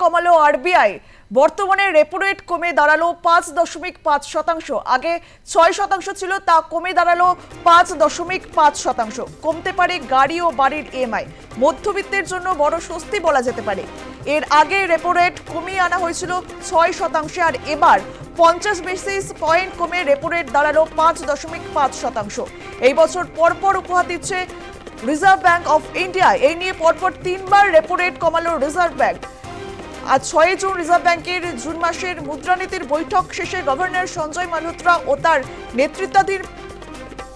কমালো RBI. বর্তমানে repo rate কমে দাঁড়ালো 5.5%। আগে 6% ছিল, তা কমে দাঁড়ালো 5.5%। কমতে পারে গাড়ি ও বাড়ির ইএমআই। মধ্যবিত্তের জন্য বড় স্বস্তি বলা যেতে পারে। এর আগে রেপো রেট কমিয়ে আনা হয়েছিল 6%, আর এবার 50 বেসিস পয়েন্ট কমে রেপো রেট দাঁড়ালো 5.5%। এই বছর পরপর উপহার দিচ্ছে রিজার্ভ ব্যাংক অফ ইন্ডিয়া। এই নিয়ে পরপর 3বার রেপো রেট কমালো রিজার্ভ ব্যাংক। আজ 6 জুন রিজার্ভ ব্যাংকের জুন মাসের মুদ্রানীতির বৈঠক শেষে গভর্নর সঞ্জয় মালহোত্রা ও তার নেতৃত্বাধীন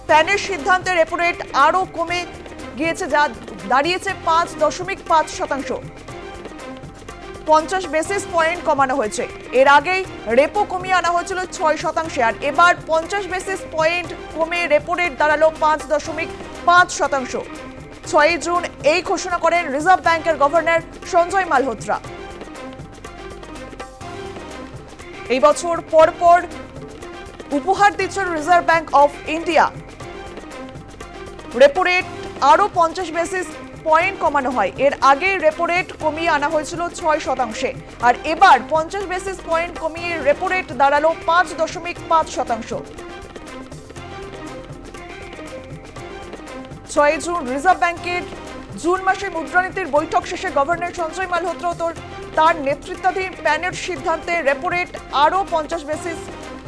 প্যানেল সিদ্ধান্তে রেপো রেট আরও কমে গিয়েছে, যা দাঁড়িয়েছে 5.5%। 50 বেসিস পয়েন্ট কমানো হয়েছে। এর আগেই রেপো কমিয়ে আনা হয়েছিল 6%, আর এবার 50 বেসিস পয়েন্ট কমে রেপো রেট দাঁড়ালো 5.5%। 6 জুন এই ঘোষণা করেন রিজার্ভ ব্যাংকের গভর্নর সঞ্জয় মালহোত্রা। এই বছর পরপর উপহার দিচ্ছে reserve Bank of India. Repo rate আরও 50 বেসিস পয়েন্ট কমানো হয়। এর আগে রেপো রেট কমিয়ে আনা হয়েছিল 6%, আর এবার 50 বেসিস পয়েন্ট কমিয়ে রেপো রেট দাঁড়ালো 5.5%। 6 জুন রিজার্ভ ব্যাংকের জুন মাসে মুদ্রানীতির বৈঠক শেষে গভর্নর সঞ্জয় মালহোত্রা ও তার নেতৃত্বাধীন প্যানেল সিদ্ধান্তে রেপো রেট আরও 50 বেসিস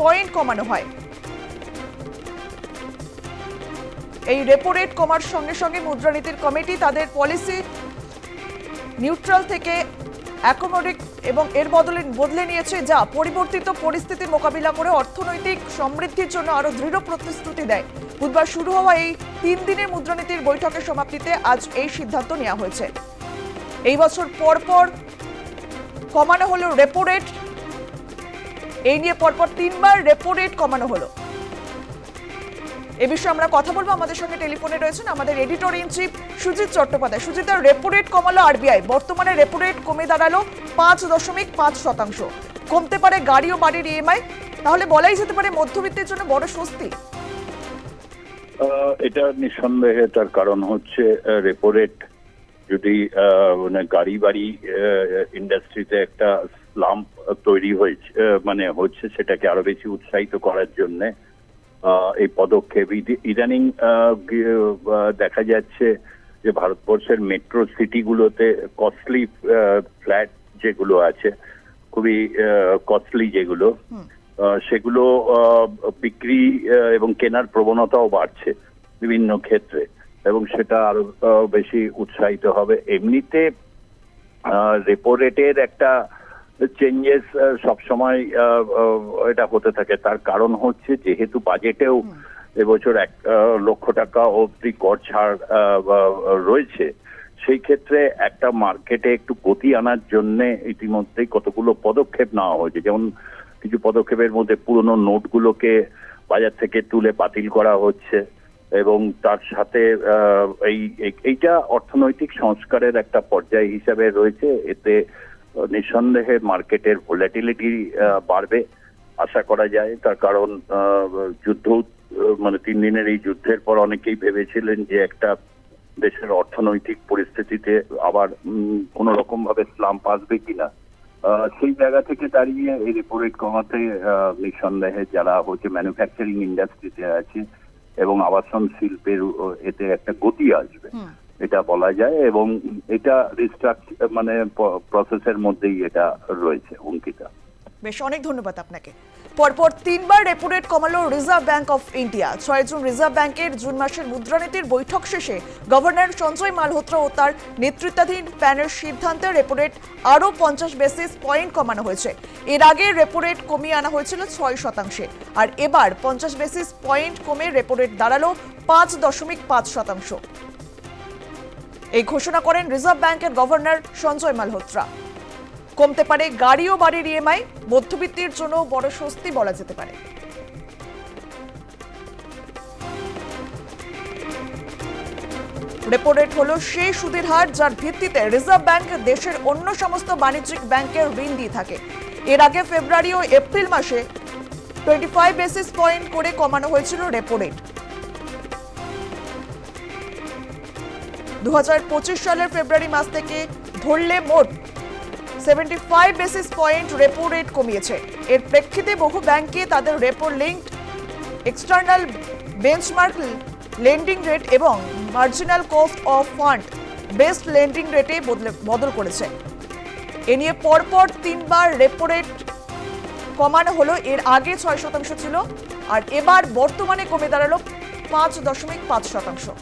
পয়েন্ট কমানো হয়। এই রেপো রেট কমার সঙ্গে সঙ্গে মুদ্রানীতির কমিটি তাদের পলিসি নিউট্রাল থেকে অ্যাকোমোডেট এবং এর বদলে নিয়েছে, যা পরিবর্তিত পরিস্থিতি মোকাবিলা করে অর্থনৈতিক সমৃদ্ধির জন্য আরো দৃঢ় প্রতিশ্রুতি দেয়। বুধবার শুরু হওয়া এই 3 দিনের মুদ্রানীতির বৈঠকের সমাপ্তিতে আজ এই সিদ্ধান্ত নেওয়া হয়েছে। এই বছর পরপর কমানো হলো রেপো রেট। এই নিয়ে পরপর 3বার রেপো রেট কমানো হলো। এ বিষয়ে আমরা কথা বলবো। আমাদের সঙ্গে টেলিফোনে রয়েছেন আমাদের editor in chief Sujit Chattopadhyay. Sujit, repo rate কমালো আরবিআই। বর্তমানে রেপো রেট কমে দাঁড়ালো 5.5%। কমতে পারে গাড়ি ও বাড়ির ইএমআই। তাহলে বলাই যেতে পারে মধ্যবিত্তের জন্য বড় স্বস্তি। এটা নিঃসন্দেহে, তার কারণ হচ্ছে রেপো রেট যদি গাড়ি বাড়ি ইন্ডাস্ট্রিতে একটা স্লাম্প তৈরি হচ্ছে সেটাকে আরো বেশি উৎসাহিত করার জন্য এই পদক্ষেপ। ইদানিং দেখা যাচ্ছে যে ভারতবর্ষের মেট্রো সিটিগুলোতে কস্টলি ফ্ল্যাট যেগুলো আছে, খুবই কস্টলি যেগুলো, সেগুলো বিক্রি এবং কেনার প্রবণতাও বাড়ছে বিভিন্ন ক্ষেত্রে, এবং সেটা আরো বেশি উৎসাহিত হবে। এমনিতে রেপো রেটের একটা চেঞ্জেস সবসময় এটা হতে থাকে। তার কারণ হচ্ছে যেহেতু বাজেটেও এবছর 1 লক্ষ টাকা অবধি কর ছাড় রয়েছে, সেই ক্ষেত্রে একটা মার্কেটে একটু গতি আনার জন্য ইতিমধ্যেই কতগুলো পদক্ষেপ নেওয়া হয়েছে। যেমন কিছু পদক্ষেপের মধ্যে পুরনো নোটগুলোকে বাজার থেকে তুলে বাতিল করা হচ্ছে, এবং তার সাথে এইটা অর্থনৈতিক সংস্কারের একটা পর্যায় হিসাবে রয়েছে। এতে নিঃসন্দেহে মার্কেটের ভোলাটিলিটি বাড়বে আশা করা যায়। তার কারণ যুদ্ধ 3 দিনের এই যুদ্ধের পর অনেকেই ভেবেছিলেন যে একটা দেশের অর্থনৈতিক পরিস্থিতিতে আবার কোন রকম ভাবে স্লাম্প আসবে কিনা। সেই জায়গা থেকে দাঁড়িয়ে এই রেপো রেট কমাতে নিঃসন্দেহে যারা ম্যানুফ্যাকচারিং ইন্ডাস্ট্রিতে আছে এবং আবাসন শিল্পের এতে একটা গতি আসবে এটা বলা যায়, এবং এটা প্রসেসের মধ্যেই এটা রয়েছে অঙ্কিতা। বেশ, অনেক ধন্যবাদ আপনাকে। পরপর 3বার রেপো রেট কমালো Reserve Bank of India. 6 June Reserve ব্যাংকের জুন মাসের মুদ্রানীতির বৈঠক শেষে গভর্নর সঞ্জয় মালহোত্রা ও তার নেতৃত্বাধীন প্যানেল সিদ্ধান্তে রেপো রেট আরও 50 বেসিস পয়েন্ট কমানো হয়েছে। এর আগে রেপো রেট কমিয়ে আনা হয়েছিল 6%, আর এবার 50 বেসিস পয়েন্ট কমে রেপো রেট দাঁড়ালো 5.5%। এই ঘোষণা করেন রিজার্ভ ব্যাংকের গভর্নর সঞ্জয় মালহোত্রা। কমতে পারে গাড়ি ও বাড়ির ইএমআই। মধ্যবিত্তের জন্য বড় স্বস্তি বলা যেতে পারে। রেপো রেট হলো সেই সুদের হার যার ভিত্তিতে রিজার্ভ ব্যাংক দেশের অন্য সমস্ত বাণিজ্যিক ব্যাংকের ঋণ দিয়ে থাকে। এর আগে ফেব্রুয়ারি ও এপ্রিল মাসে 25 বেসিস পয়েন্ট করে কমানো হয়েছিল রেপো রেট। 2025 সালের ফেব্রুয়ারি মাস থেকে ধরলে মোট 75 বেসিস পয়েন্ট রেপো রেট কমিয়েছে। এর প্রেক্ষিতে বহু ব্যাংকে তাদের repo linked external benchmark lending rate এবং marginal cost of fund based lending রেটে বদল করেছে। এ নিয়ে পরপর 3বার রেপো রেট কমানো হলো। এর আগে 6% ছিল, আর এবার বর্তমানে কমে দাঁড়ালো 5.5%।